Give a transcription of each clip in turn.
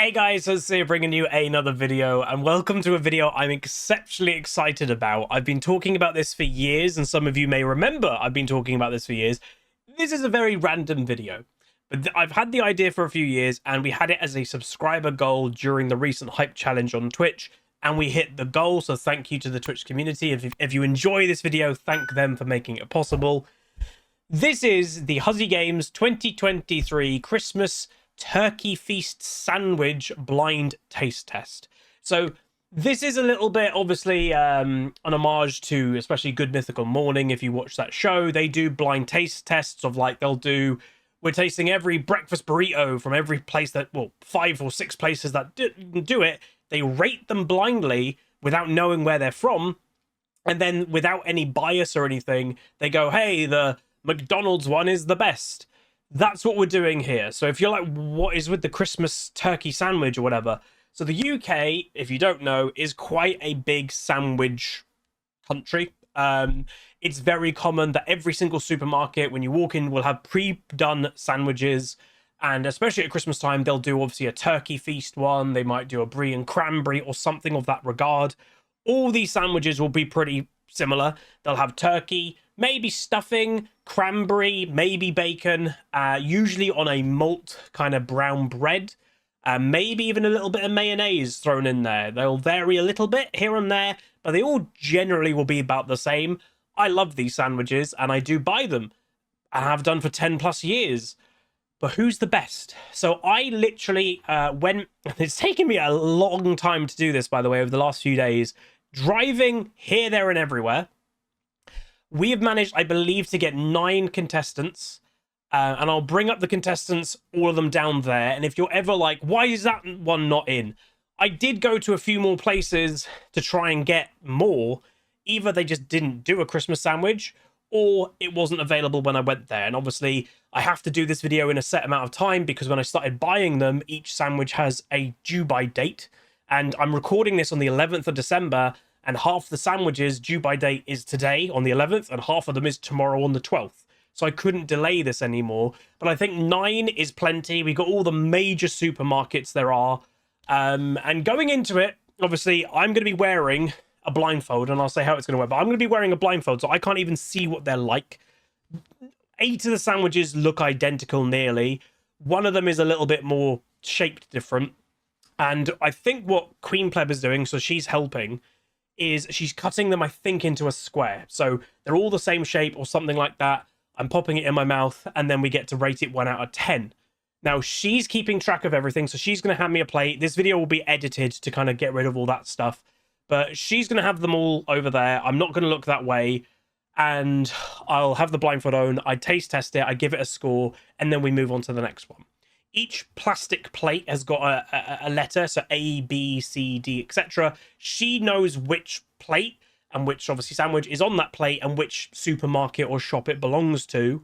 Hey guys, Huzzy bringing you another video, and welcome to a video I'm exceptionally excited about. I've been talking about this for years, and some of you may remember I've been talking about this for years. This is a very random video, but I've had the idea for a few years, and we had it as a subscriber goal during the recent Hype Challenge on Twitch, and we hit the goal, so thank you to the Twitch community. If you enjoy this video, thank them for making it possible. This is the Huzzygames 2023 Christmas Turkey Feast Sandwich Blind Taste Test. So this is a little bit, obviously, an homage to especially Good Mythical Morning. If you watch that show, they do blind taste tests of, like, we're tasting every breakfast burrito from every place that, well, 5 or 6 places that do it. They rate them blindly without knowing where they're from. And then without any bias or anything, they go, hey, the McDonald's one is the best. That's what we're doing here. So if you're like, what is with the Christmas turkey sandwich or whatever? So the UK, if you don't know, is quite a big sandwich country. It's very common that every single supermarket, when you walk in, will have pre-done sandwiches. And especially at Christmas time, they'll do obviously a turkey feast one. They might do a brie and cranberry or something of that regard. All these sandwiches will be pretty similar. They'll have turkey, maybe stuffing, cranberry, maybe bacon, usually on a malt kind of brown bread, maybe even a little bit of mayonnaise thrown in there. They'll vary a little bit here and there, but they all generally will be about the same. I love these sandwiches and I do buy them and have done for 10 plus years. But who's the best? So I literally went, it's taken me a long time to do this, by the way, over the last few days, driving here, there, and everywhere. We have managed, I believe, to get 9 contestants, and I'll bring up the contestants, all of them down there. And if you're ever like, why is that one not in? I did go to a few more places to try and get more. Either they just didn't do a Christmas sandwich, or it wasn't available when I went there. And obviously, I have to do this video in a set amount of time because when I started buying them, each sandwich has a due by date. And I'm recording this on the 11th of December, and half the sandwiches due by date is today on the 11th, and half of them is tomorrow on the 12th. So I couldn't delay this anymore. But I think 9 is plenty. We got all the major supermarkets there are. And going into it, obviously, I'm going to be wearing a blindfold, and I'll say how it's going to work. But I'm going to be wearing a blindfold, so I can't even see what they're like. 8 of the sandwiches look identical nearly. One of them is a little bit more shaped different. And I think what Queen Pleb is doing, so she's helping, is she's cutting them, I think, into a square. So they're all the same shape or something like that. I'm popping it in my mouth, and then we get to rate it 1 out of 10. Now, she's keeping track of everything, so she's going to hand me a plate. This video will be edited to kind of get rid of all that stuff. But she's going to have them all over there. I'm not going to look that way. And I'll have the blindfold on. I taste test it. I give it a score. And then we move on to the next one. Each plastic plate has got a letter, so A, B, C, D, etc. She knows which plate and which, obviously, sandwich is on that plate and which supermarket or shop it belongs to.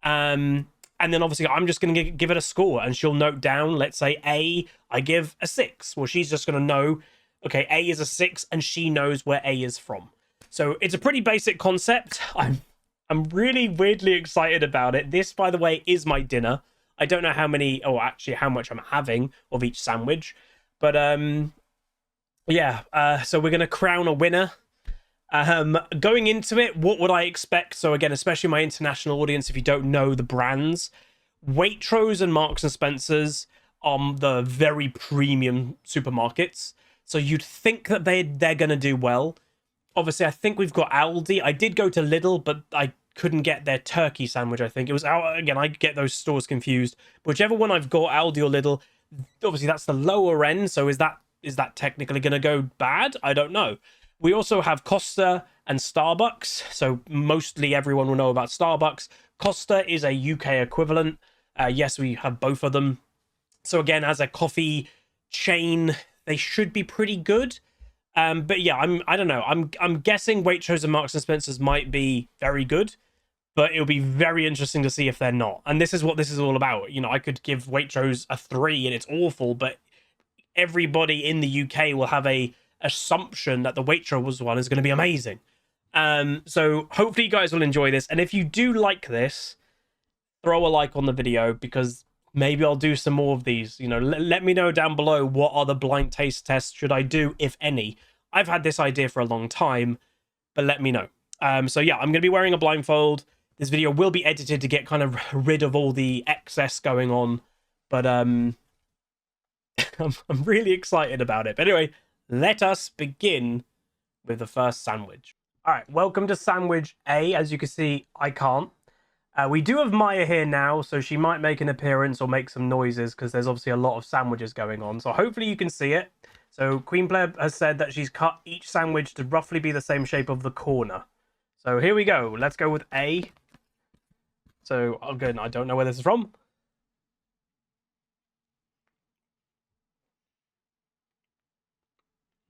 And then, obviously, I'm just going to give it a score, and she'll note down, let's say, A, I give a 6. Well, she's just going to know, okay, A is a 6, and she knows where A is from. So it's a pretty basic concept. I'm really weirdly excited about it. This, by the way, is my dinner. I don't know how many, or actually how much I'm having of each sandwich. But, yeah, so we're going to crown a winner. Going into it, what would I expect? So again, especially my international audience, if you don't know the brands, Waitrose and Marks and Spencer's are the very premium supermarkets. So you'd think that they're going to do well. Obviously, I think we've got Aldi. I did go to Lidl, but I couldn't get their turkey sandwich, I think. It was out again, I get those stores confused. Whichever one I've got, Aldi or Lidl, obviously that's the lower end, so is that technically going to go bad? I don't know. We also have Costa and Starbucks, so mostly everyone will know about Starbucks. Costa is a UK equivalent. Yes, we have both of them. So again, as a coffee chain, they should be pretty good. But yeah, I don't know. I'm guessing Waitrose and Marks and Spencer's might be very good, but it'll be very interesting to see if they're not. And this is what this is all about. You know, I could give Waitrose a 3 and it's awful, but everybody in the UK will have a assumption that the Waitrose one is going to be amazing. So hopefully you guys will enjoy this. And if you do like this, throw a like on the video, because maybe I'll do some more of these. You know, let me know down below what other blind taste tests should I do, if any. I've had this idea for a long time, but let me know. So yeah, I'm going to be wearing a blindfold. This video will be edited to get kind of rid of all the excess going on, but I'm really excited about it. But anyway, let us begin with the first sandwich. All right, welcome to sandwich A. As you can see, I can't. We do have Maya here now, so she might make an appearance or make some noises because there's obviously a lot of sandwiches going on. So hopefully you can see it. So Queen Pleb has said that she's cut each sandwich to roughly be the same shape of the corner. So here we go. Let's go with A. So again, I don't know where this is from.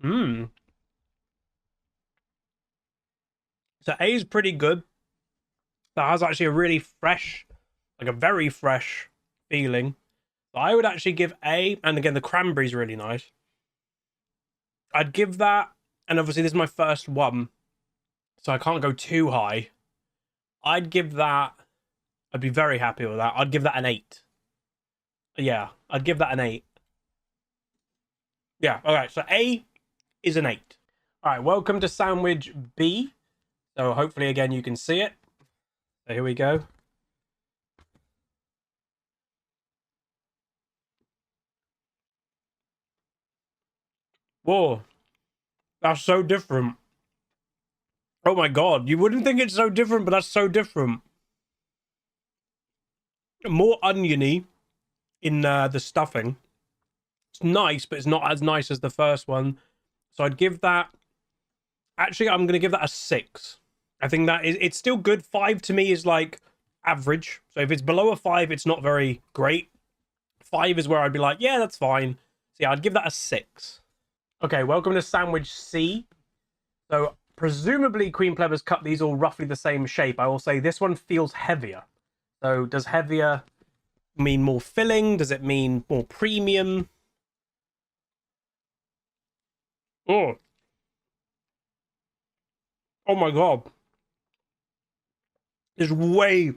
So A is pretty good. That has actually a really fresh, like a very fresh feeling. So I would actually give A, and again, the cranberry's really nice. I'd give that, and obviously this is my first one, so I can't go too high. I'd give that, I'd be very happy with that. I'd give that an 8. Yeah, I'd give that an 8. Yeah, all right, so A is an 8. All right, welcome to sandwich B. So hopefully, again, you can see it. So here we go. Whoa, that's so different. Oh my god, you wouldn't think it's so different, but that's so different. More oniony in the stuffing. It's nice, but it's not as nice as the first one. So I'd give that... Actually, I'm going to give that a 6. I think that is... It's still good. 5 to me is like average. So if it's below a 5, it's not very great. 5 is where I'd be like, yeah, that's fine. So yeah, I'd give that a 6. Okay, welcome to sandwich C. So presumably Queen Pleb has cut these all roughly the same shape. I will say this one feels heavier. So does heavier mean more filling? Does it mean more premium? Oh. Oh my god. There's way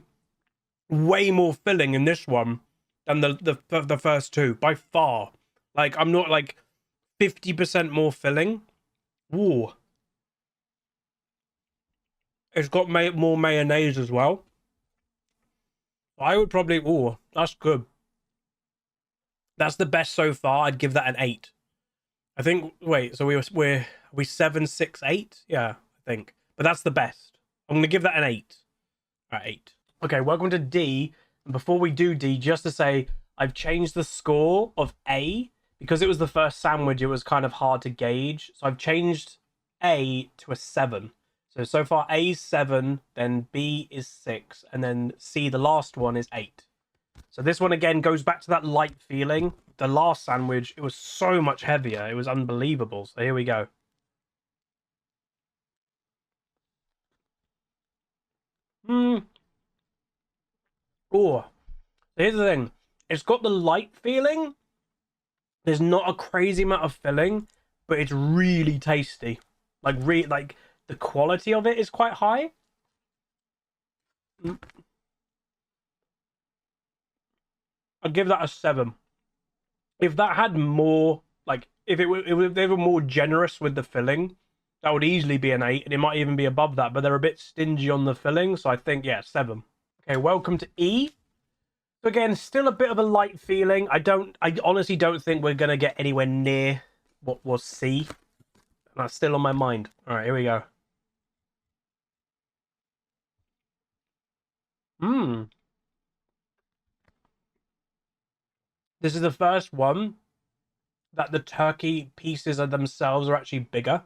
more filling in this one than the first two, by far. Like, I'm not like 50% more filling. Ooh. It's got more mayonnaise as well. I would probably... Ooh, that's good. That's the best so far. I'd give that an 8. I think... Wait, so we're 7, 6, 8? Yeah, I think. But that's the best. I'm going to give that an 8. All right, 8. Okay, welcome to D. And before we do D, just to say, I've changed the score of A. Because it was the first sandwich, it was kind of hard to gauge. So I've changed A to a 7. So far A is 7, then B is 6, and then C, the last one, is 8. So this one, again, goes back to that light feeling. The last sandwich, it was so much heavier. It was unbelievable. So here we go. Oh, so here's the thing. It's got the light feeling. There's not a crazy amount of filling, but it's really tasty. Like, the quality of it is quite high. I'd give that a 7. If that had more, like, if they were more generous with the filling, that would easily be an 8, and it might even be above that, but they're a bit stingy on the filling, so I think, yeah, 7. Okay, welcome to E. So again, still a bit of a light feeling. I honestly don't think we're going to get anywhere near what was C. And that's still on my mind. All right, here we go. This is the first one that the turkey pieces of themselves are actually bigger.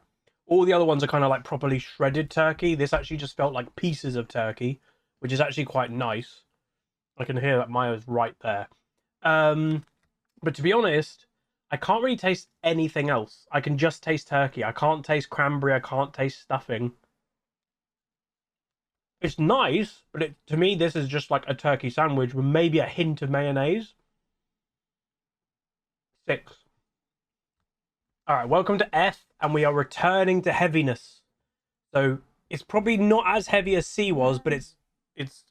All the other ones are kind of like properly shredded turkey. This actually just felt like pieces of turkey, which is actually quite nice. I can hear that Maya's right there. But to be honest, I can't really taste anything else. I can just taste turkey. I can't taste cranberry. I can't taste stuffing. It's nice, but to me, this is just like a turkey sandwich with maybe a hint of mayonnaise. 6. All right, welcome to F, and we are returning to heaviness. So it's probably not as heavy as C was, but it's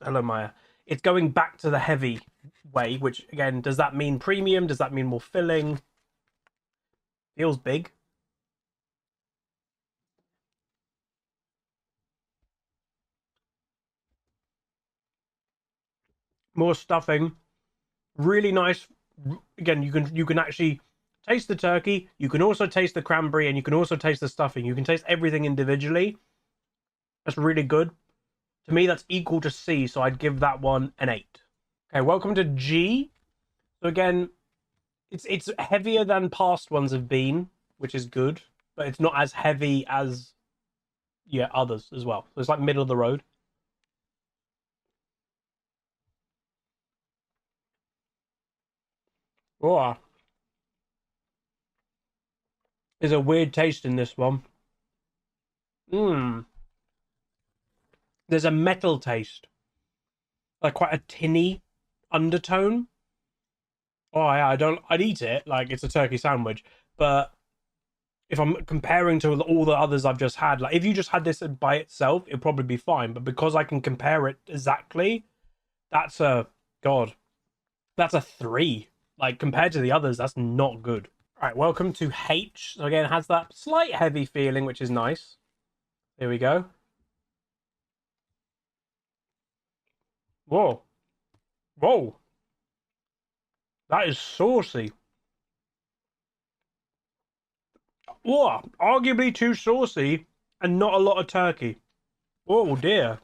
hello Maya. it's going back to the heavy way, which again, does that mean premium? Does that mean more filling? Feels big. More stuffing. Really nice. Again, you can actually taste the turkey. You can also taste the cranberry, and you can also taste the stuffing. You can taste everything individually. That's really good. To me, that's equal to C, so I'd give that one an 8. Okay, welcome to G. So again, it's heavier than past ones have been, which is good, but it's not as heavy as others as well. So it's like middle of the road. Oh, there's a weird taste in this one. There's a metal taste, like quite a tinny undertone. Oh yeah, I'd eat it like it's a turkey sandwich, but if I'm comparing to all the others I've just had, like if you just had this by itself, it'd probably be fine. But because I can compare it exactly, that's a 3. Like compared to the others, that's not good. All right, welcome to H. So again, it has that slight heavy feeling, which is nice. Here we go. Whoa. Whoa. That is saucy. Whoa. Arguably too saucy and not a lot of turkey. Oh dear.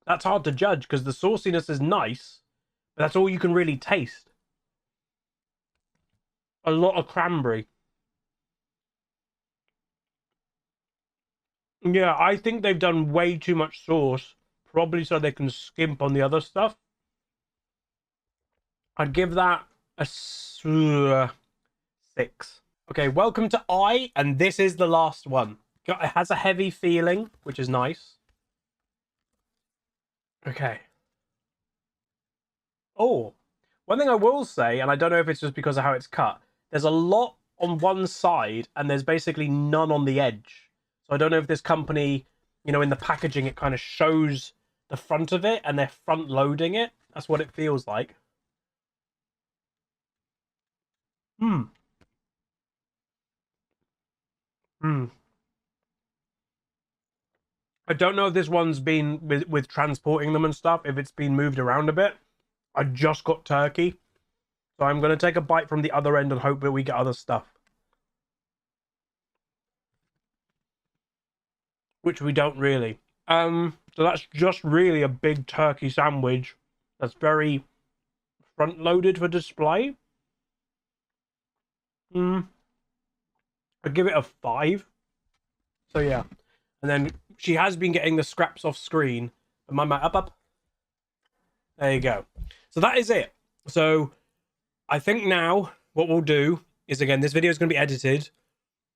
That's hard to judge because the sauciness is nice, but that's all you can really taste. A lot of cranberry. Yeah, I think they've done way too much sauce, probably so they can skimp on the other stuff. I'd give that a 6. Okay, welcome to I, and this is the last one. It has a heavy feeling, which is nice. Okay. Oh, one thing I will say, and I don't know if it's just because of how it's cut, there's a lot on one side, and there's basically none on the edge. So I don't know if this company, in the packaging, it kind of shows the front of it, and they're front loading it. That's what it feels like. Hmm. Hmm. I don't know if this one's been with transporting them and stuff, if it's been moved around a bit. I just got turkey. So I'm going to take a bite from the other end and hope that we get other stuff. Which we don't really. So that's just really a big turkey sandwich that's very front loaded for display. I'd give it a 5. So yeah. And then she has been getting the scraps off screen. Up. There you go. So that is it. So I think now what we'll do is, again, this video is going to be edited.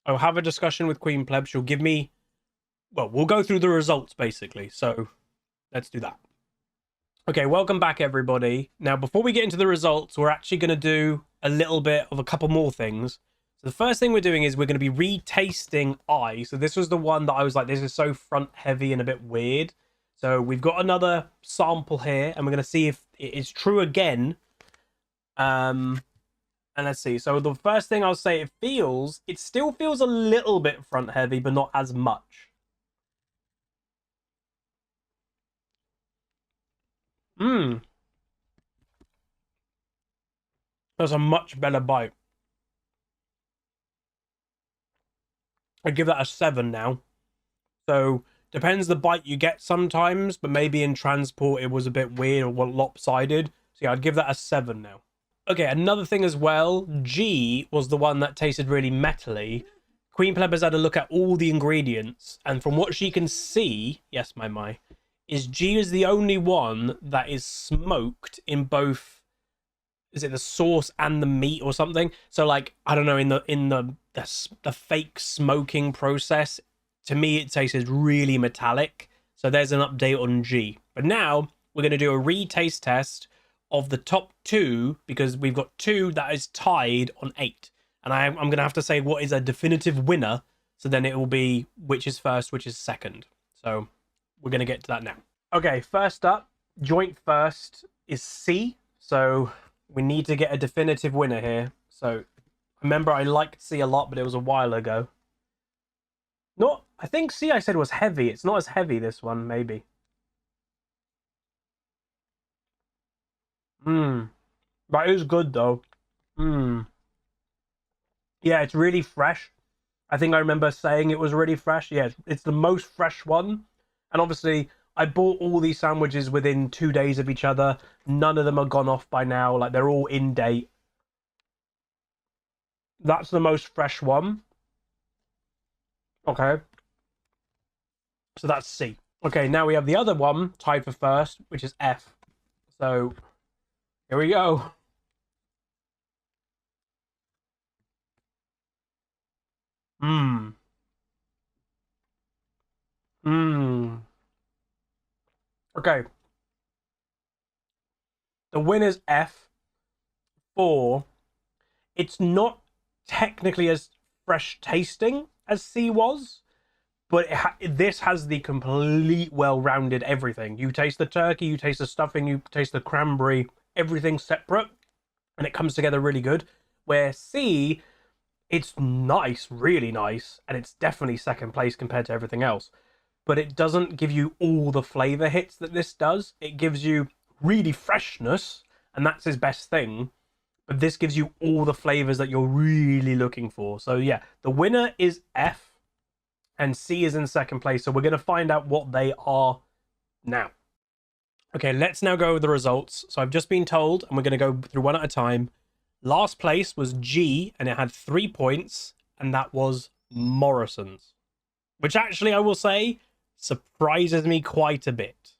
I'll have a discussion with Queen Pleb. She'll give me, well, we'll go through the results basically. So let's do that. Okay, welcome back everybody. Now, before we get into the results, we're actually going to do a little bit of a couple more things. So the first thing we're doing is we're going to be retasting I. So this was the one that I was like, this is so front heavy and a bit weird. So we've got another sample here, and we're going to see if it is true again. And let's see. So the first thing I'll say, it still feels a little bit front heavy, but not as much. That's a much better bite. I'd give that a 7 now. So depends the bite you get sometimes, but maybe in transport it was a bit weird or lopsided. So yeah, I'd give that a 7 now. Okay, another thing as well, G was the one that tasted really metally. Queen Pleb has had a look at all the ingredients, and from what she can see, yes, my, is G is the only one that is smoked in both, is it the sauce and the meat or something? So like, I don't know, in the fake smoking process, to me it tasted really metallic. So there's an update on G. But now we're going to do a retaste test of the top 2, because we've got 2 that is tied on 8. And I'm going to have to say what is a definitive winner. So then it will be which is first, which is second. So we're going to get to that now. Okay, first up, Joint first is C, so we need to get a definitive winner here. So remember, I liked C a lot, but it was a while ago. No, I think C I said was heavy. It's not as heavy, this one, maybe. That is good, though. Yeah, it's really fresh. I think I remember saying it was really fresh. Yeah, it's the most fresh one. And obviously, I bought all these sandwiches within 2 days of each other. None of them are gone off by now. Like, they're all in date. That's the most fresh one. Okay. So that's C. Okay, now we have the other one tied for first, which is F. So, here we go. Okay. The winner's F. 4. It's not technically as fresh tasting as C was, but this has the complete well-rounded everything. You taste the turkey, you taste the stuffing, you taste the cranberry, everything separate, and it comes together really good. Where C, it's nice, really nice, and it's definitely second place compared to everything else. But it doesn't give you all the flavor hits that this does. It gives you really freshness, and that's his best thing. But this gives you all the flavors that you're really looking for. So yeah, the winner is F, and C is in second place. So we're going to find out what they are now. Okay, let's now go over the results. So I've just been told, and we're going to go through one at a time. Last place was G, and it had 3 points, and that was Morrison's. Which actually, I will say, surprises me quite a bit.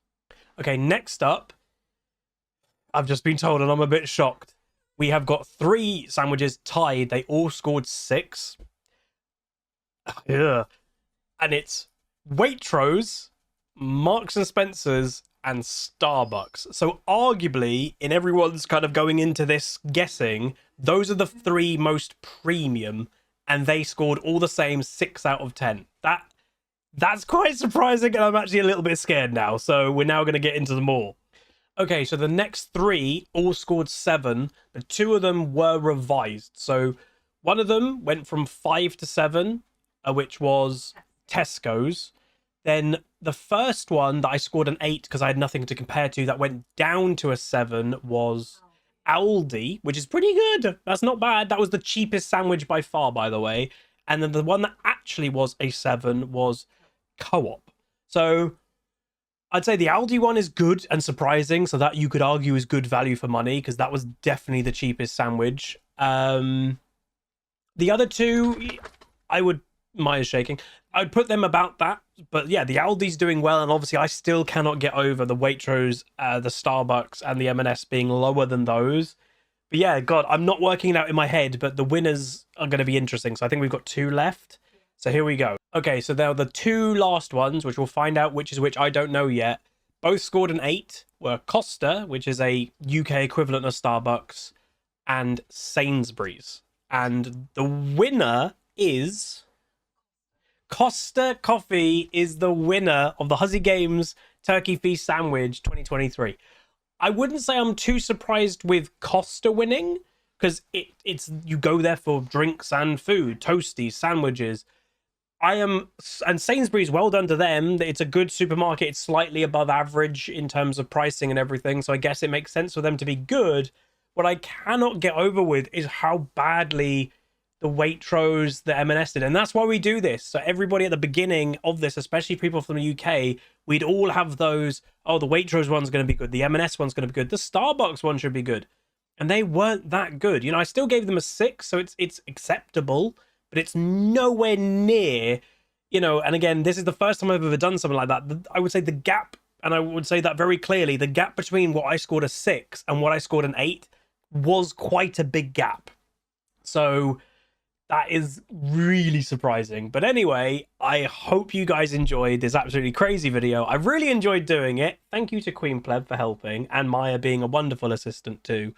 Okay, next up, I've just been told, and I'm a bit shocked. We have got 3 sandwiches tied. They all scored 6. Yeah. And it's Waitrose, Marks and Spencer's, and Starbucks. So arguably, in everyone's kind of going into this guessing, those are the 3 most premium, and they scored all the same 6 out of 10. That's quite surprising, and I'm actually a little bit scared now. So we're now going to get into them all. Okay, so the next 3 all scored 7, but 2 of them were revised. So one of them went from 5 to 7, which was Tesco's. Then the first one that I scored an 8 because I had nothing to compare to, that went down to a 7, was Aldi, which is pretty good. That's not bad. That was the cheapest sandwich by far, by the way. And then the one that actually was a 7 was Co-op. So I'd say the Aldi one is good and surprising, so that you could argue is good value for money, because that was definitely the cheapest sandwich. The other 2, Maya's shaking. I'd put them about that, but yeah, the Aldi's doing well, and obviously I still cannot get over the Waitrose, the Starbucks, and the M&S being lower than those. But yeah, God, I'm not working it out in my head, but the winners are going to be interesting. So I think we've got 2 left. So here we go. Okay, so there are the 2 last ones, which we'll find out which is which. I don't know yet. Both scored an 8, were Costa, which is a UK equivalent of Starbucks, and Sainsbury's. And the winner is... Costa Coffee is the winner of the Huzzygames Turkey Feast Sandwich 2023. I wouldn't say I'm too surprised with Costa winning, because it's you go there for drinks and food, toasties, sandwiches. And Sainsbury's, well done to them. It's a good supermarket. It's slightly above average in terms of pricing and everything, so I guess it makes sense for them to be good. What I cannot get over with is how badly the Waitrose, the M&S did. And that's why we do this. So everybody at the beginning of this, especially people from the UK, we'd all have those, oh, the Waitrose one's going to be good, the M&S one's going to be good, the Starbucks one should be good. And they weren't that good. You know, I still gave them a 6, so it's acceptable, but it's nowhere near, you know, and again, this is the first time I've ever done something like that. I would say the gap, and I would say that very clearly, the gap between what I scored a 6 and what I scored an 8 was quite a big gap. So that is really surprising. But anyway, I hope you guys enjoyed this absolutely crazy video. I really enjoyed doing it. Thank you to Queen Pleb for helping, and Maya being a wonderful assistant too.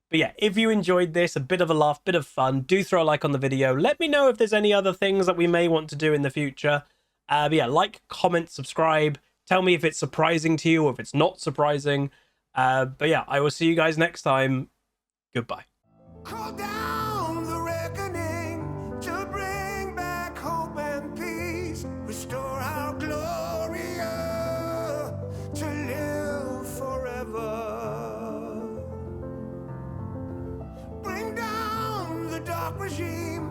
But yeah, if you enjoyed this, a bit of a laugh, bit of fun, do throw a like on the video. Let me know if there's any other things that we may want to do in the future. But yeah, like, comment, subscribe, Tell me if it's surprising to you or if it's not surprising. But yeah, I will see you guys next time. Goodbye. Call down the reckoning to bring back hope and peace. Restore our Gloria to live forever. Bring down the dark regime.